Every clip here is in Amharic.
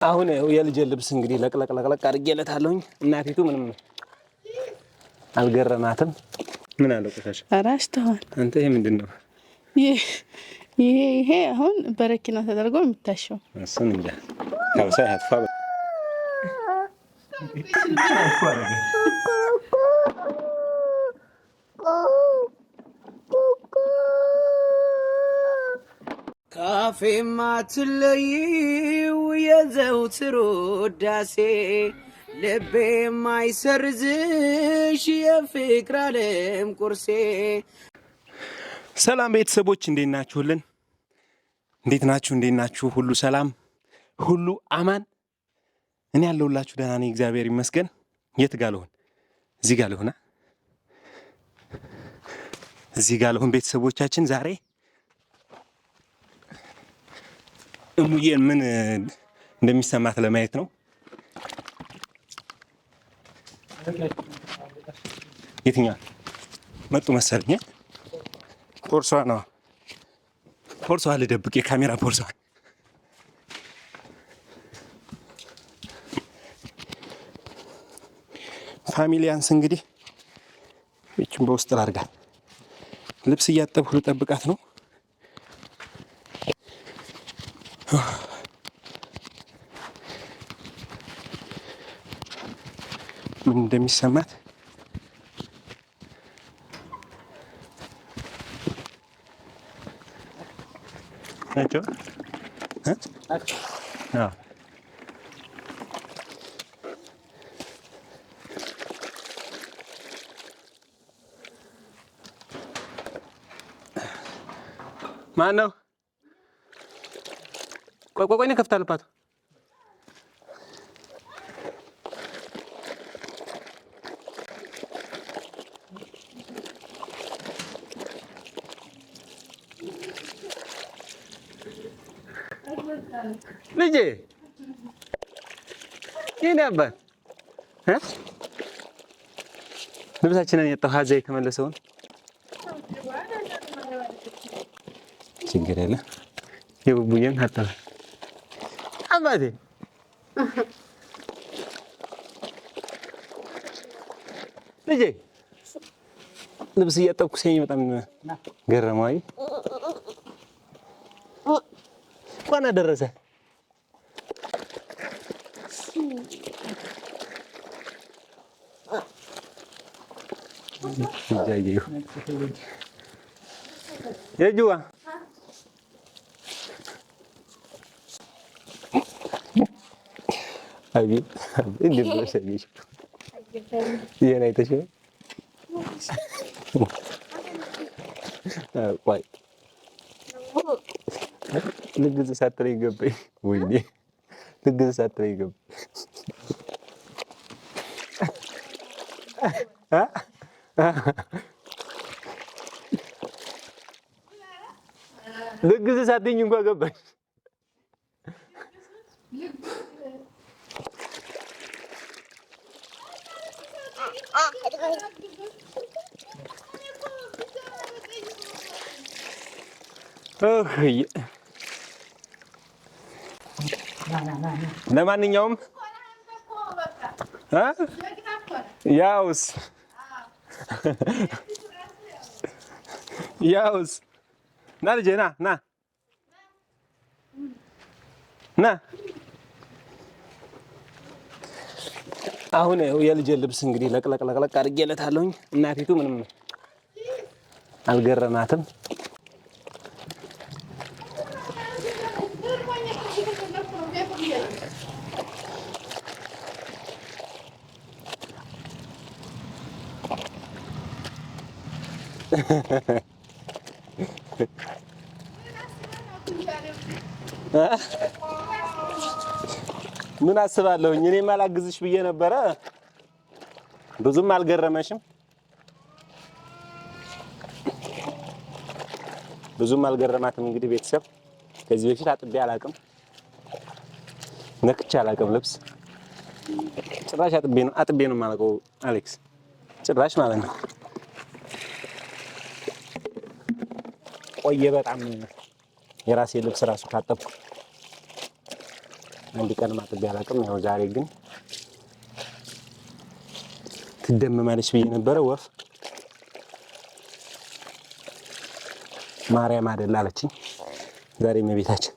አሁን የልጅ ልብስ እንግዲህ ለቅለቅ አድርጌለታለሁኝ። እናቲቱ ምንም አልገረማትም። ምን አለ ቆሻሻ አራሽተዋል። አንተ ይሄ ምንድነው? ይሄ አሁን በረኪና ተደርጎ የሚታሸው እሱን እንደ ካብሳ ያጥፋ ካፌማ ትለይው የዘውትር ውዳሴ ልቤ ማይሰርዝሽ የፍቅር ዓለም ቁርሴ። ሰላም ቤተሰቦች እንዴት ናችሁልን? እንዴት ናችሁ? ሁሉ ሰላም፣ ሁሉ አማን? እኔ ያለሁላችሁ ደህና ነኝ፣ እግዚአብሔር ይመስገን። የት ጋር ልሆን? እዚህ ጋር ልሆና እዚህ ጋር ልሆን። ቤተሰቦቻችን ዛሬ እሙዬን ምን እንደሚሰማት ለማየት ነው። የትኛው መጡ መሰለኝ? ቦርሷ ነው። ቦርሷ ልደብቅ፣ የካሜራ ቦርሷ። ፋሚሊያንስ እንግዲህ እቺን በውስጥ ላድርጋት። ልብስ እያጠብኩ ልጠብቃት ነው። ምን እንደሚሰማት ናቸው። ማን ነው? ቆይ ነው ከፍታለባት። ልጄ የኔ አባት ልብሳችንን የጣው ሀዛ የተመለሰውን ችግር የለ የቡቡዬን አጣ አባቴ ልጄ ልብስ እያጠብኩ ሲኝ በጣም ገረመኝ። እንኳን አደረሰ። የጁዋ አቤት እንዴት ብለሽ ይሄን አይተሽ ቆይ ልግዝ ሳትለኝ ገባኝ። ወይኔ ልግዝ ሳትለኝ ገባኝ። ልግዝ ሳትኝ እንኳን ገባኝ። ለማንኛውም ያውስ ና ልጄ ና አሁን የልጅ ልብስ እንግዲህ ለቅለቅ አድርጌለታለሁኝ። እናቲቱ ምንም አልገረማትም። ምን አስባለሁኝ? እኔም አላግዝሽ ብዬ ነበረ። ብዙም አልገረመሽም? ብዙም አልገረማትም። እንግዲህ ቤተሰብ ከዚህ በፊት አጥቤ አላቅም፣ ነክቼ አላቅም ልብስ። ጭራሽ አጥቤ ነው የማላውቀው አሌክስ፣ ጭራሽ ማለት ነው። ቆየ በጣም የራሴ ልብስ ራሱ ካጠብኩ አንድ ቀን ማጥቤ አላውቅም። ያው ዛሬ ግን ትደመማለች ብዬ ነበረ። ወፍ ማርያም አይደል አለችኝ። ዛሬ እመቤታችን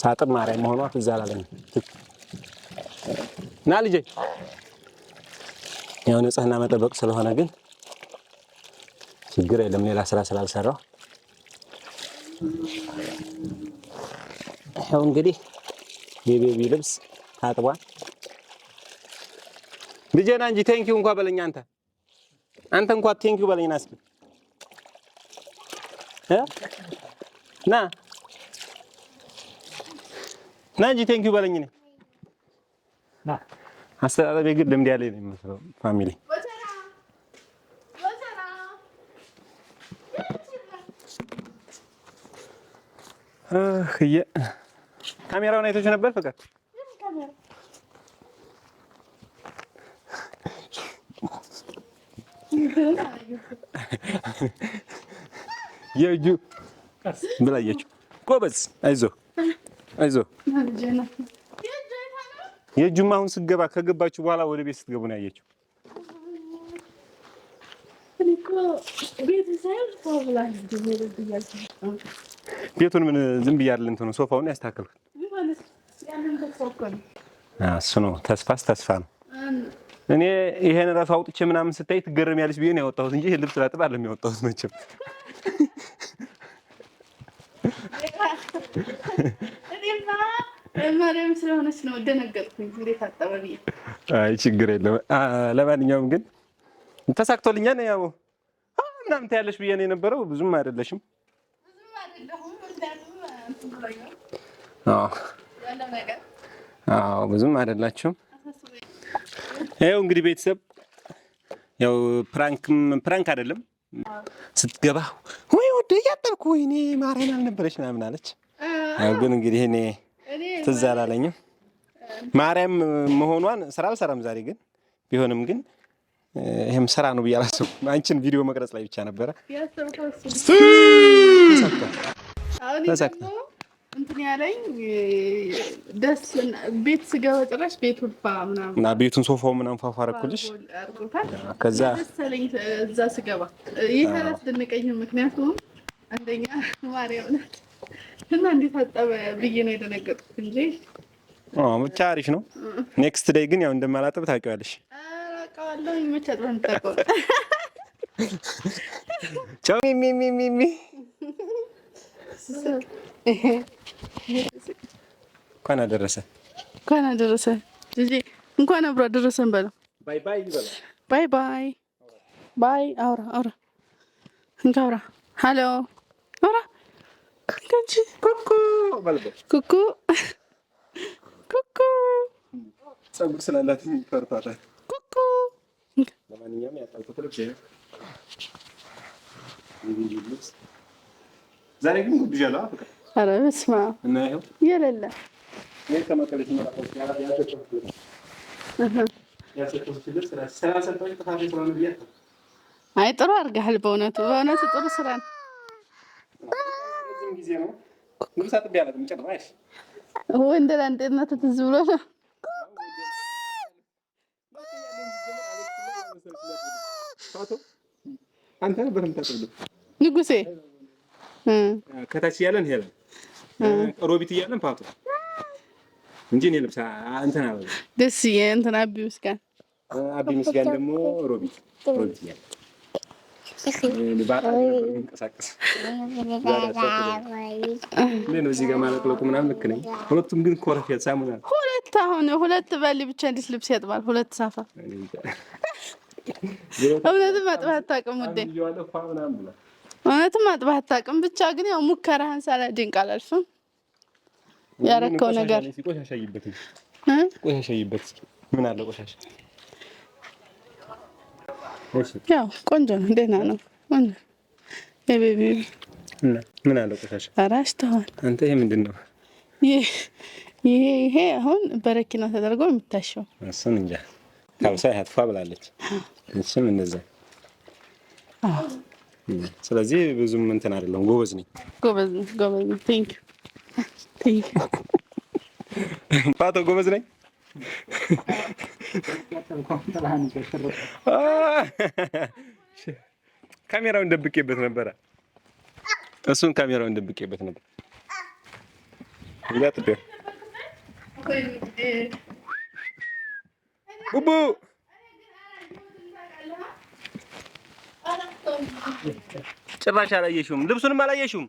ሳጥብ ማርያም መሆኗ ትዝ አላለኝም። ና ልጄ፣ ያው ንጽህና መጠበቅ ስለሆነ ግን ችግር የለም። ሌላ ስራ ስላልሰራው ያው እንግዲህ የቤቢ ልብስ ታጥቧል። ልጄ ና እንጂ ቴንኪው እንኳን በለኝ። አንተ እንኳን ቴንኪው በለኝና እስኪ ና እንጂ ቴንኪው በለኝ። ና አስተዳደቤ ግን ልምድ ያለኝ ነው የሚመስለው ፋሚሊ። ካሜራውን አይተሽ ነበር ፍቅር? የእጁ ብላየችው። ጎበዝ፣ አይዞህ አይዞህ። የእጁማ አሁን ስትገባ ከገባችሁ በኋላ ወደ ቤት ስትገቡ ነው ያየችው። ቤቱን ምን ዝም ብያለሁ እንትን ሶፋውን ያስተካክልኩት እሱ ነው። ተስፋስ ተስፋ ነው። እኔ ይሄን ራሱ አውጥቼ ምናምን ስታይ ትገረሚያለሽ ብዬ ነው ያወጣሁት እንጂ ይሄ ልብስ ላጥብ አይደለም ያወጣሁት መቼም። ማርያም ስለሆነች ነው ደነገጥኩኝ። እንዴት አጠበ ብዬ። አይ ችግር የለም። ለማንኛውም ግን ተሳክቶልኛል። ያው ምናምን ታያለሽ ብዬ ነው የነበረው። ብዙም አይደለሽም። አዎ ብዙም አይደላችሁም። ይኸው እንግዲህ ቤተሰብ ያው ፕራንክ አይደለም። ስትገባ ወይ ወደ እያጠብኩ ወይኔ ማርያም አልነበረች ምናምን አለች። ያው ግን እንግዲህ እኔ ትዝ አላለኝም ማርያም መሆኗን። ስራ አልሰራም ዛሬ ግን ቢሆንም ግን ይሄም ስራ ነው ብዬ አላሰብኩም። አንቺን ቪዲዮ መቅረጽ ላይ ብቻ ነበረ ተሳክቶ እንትን ያለኝ ደስ ቤት ስገባ ጭራሽ ቤቱን ምናምን እና ቤቱን ሶፋው ምናምን ፋፋ አደረኩልሽ። ከዛ ደሰለኝ እዛ ስገባ ይሄ አላስደነቀኝም። ምክንያቱም አንደኛ ማርያም ናት እና እንዴት አጠበ ብዬ ነው የደነገጥኩት እንጂ ብቻ አሪፍ ነው። ኔክስት ዴይ ግን ያው እንደማላጥብ ታውቂዋለሽ። አውቃለሁ። ይመቻል በምታውቀው ቻው ሚሚሚሚ እንኳን አደረሰ ልጄ፣ እንኳን አብሮ አደረሰን በለው። ባይ ባይ ይበላ። ባይ ባይ ባይ። አውራ እንካ አውራ። ሃሎ አውራ እንጂ ኩኩ በልበል። ኩኩ ፀጉር ስላላት ፈርቷታል። ኩኩ ለማንኛውም ያጣልኩት ልብስ ዛሬ ግን ጉድጃለሁ። ኧረ በስመ አብ እና ይኸው የሌለ አይ ጥሩ አድርገሃል። በእውነቱ ጥሩ ስራ ነው። እንደ ላንጤነት ትዝ ብሎ ነው። አንተ ነበር የምታጠብለው ንጉሴ። ከታች እያለን ሄለን ሮቢት እያለን ፓቶ እንጂ እኔ ልብስ እንትን አለ ደስ እንትን አቢ ምስጋን ደግሞ ሮቢት እያለ እንቀሳቀስ ነው እዚህ ጋር ማለቅለቁ ምናምን ልክ ነኝ። ሁለቱም ግን ኮረፍ ያሳሙና ሁለት ባሊ ብቻ እንዴት ልብስ ያጥባል? ሁለት ሳፋ እውነትም አጥባህ አታውቅም ውዴ፣ እውነትም አጥባህ አታውቅም። ብቻ ግን ያው ሙከራህን ሳላደንቅ አላልፍም። ያረከው ነገር ቆሻሻይበት ምን አለ ቆሻሻ? ያው ቆንጆ ነው፣ ደህና ነው። ቤቢ ምን አለ ቆሻሻ? አራሽ ተዋል አንተ። ይሄ ምንድን ነው? ይሄ አሁን በረኪና ተደርጎ የሚታሸው እሱን እንጃ። ታውሳ ያጥፋ ብላለች። እሱም እንደዛ ስለዚህ ብዙም እንትን አይደለም። ጎበዝ ነኝ። ቴንክ ዩ ፓቶ ጎበዝ ነኝ። ካሜራውን ደብቄበት ነበረ። እሱን ካሜራውን ደብቄበት ነበር። ቡቡ ጭራሽ አላየሽውም። ልብሱንም አላየሽውም።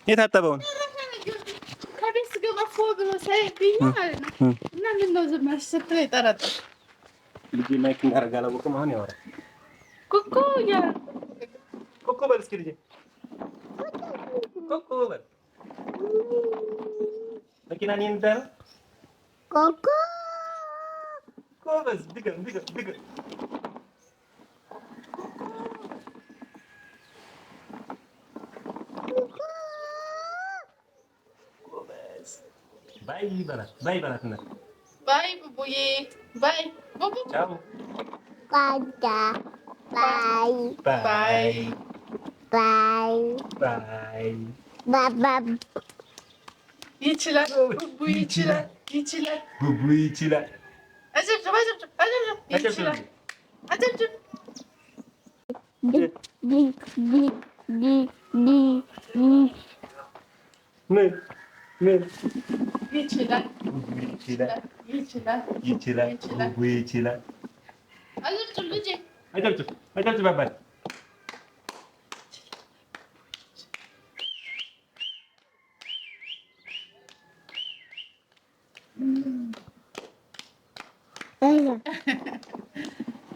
የታጠበውን ከቤት ስገባ ፎ ብሎ ሳይብኝ ማለት ነው። እና ምን ነው ዝም ብለሽ ስትለኝ ጠረጠርኩ። ልጄ ማይክ እንዳደረገ አላወቅም። አሁን ያወራል። ኩኩ ኩኩ በል እስኪ ልጄ ኩኩ በል። መኪና እኔ እንዳለው ኩኩ ጎበዝ። ድገም። ባይ በላት እና ባይ ቡቡዬ ባይ ቡቡ ቻው ባይ ይችላል ቡቡ ይችላል። አጨብጭብ ይችላል። አጨብጭብ ምን ይችላል። አጨብጭብ ልጄ አጨብጭብ አባቴ።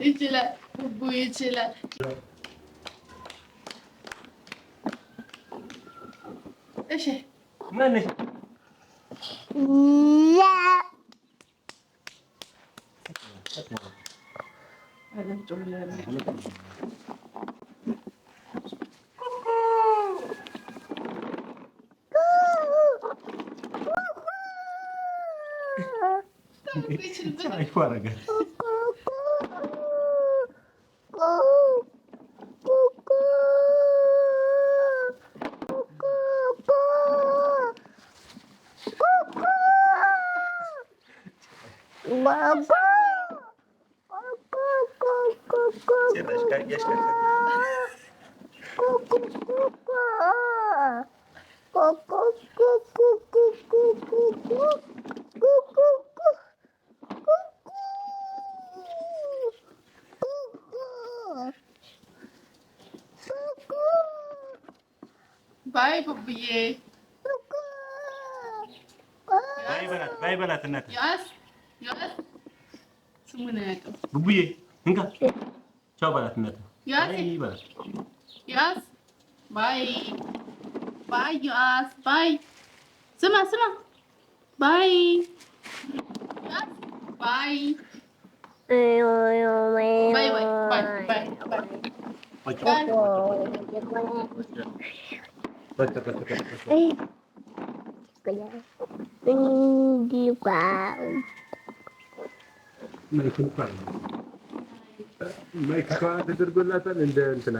ይችላል ቡቡ ይችላል። እሺ ማነሽ? ባይ ቡቡዬ ባይ በላት እናት። ያስ ስሙን አያውቅም። ቡቡዬ እንካ ቻው በላት እናት። ያስ ባይ ያስ ባይ ስማ ባይ ያስ ባይ ማይክ ተደርጎላታል። እንደ እንትና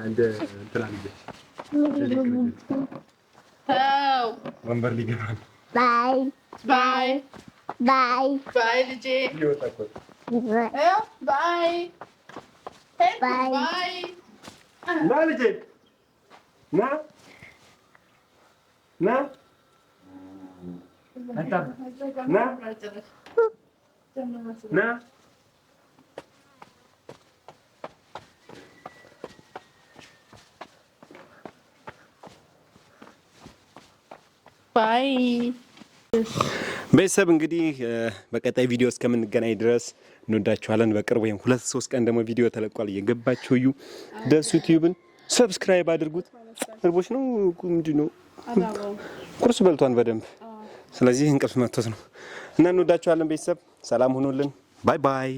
ወንበር ሊገባ ነው። ባይ ልጄ ባይ ና ልጄ ና ባይ ቤተሰብ እንግዲህ በቀጣይ ቪዲዮ እስከምንገናኝ ድረስ እንወዳችኋለን። በቅርቡ ወይም 2-3 ቀን ደግሞ ቪዲዮ ተለቋል። እየገባችሁ እዩ። ደሱ ዩቲዩብን ሰብስክራይብ አድርጉት። እርቦች ነው ምንድን ነው ቁርስ በልቷን በደንብ። ስለዚህ እንቅልፍ መጥቶት ነው እና እንወዳችኋለን ቤተሰብ። ሰላም ሁኑልን። ባይ ባይ።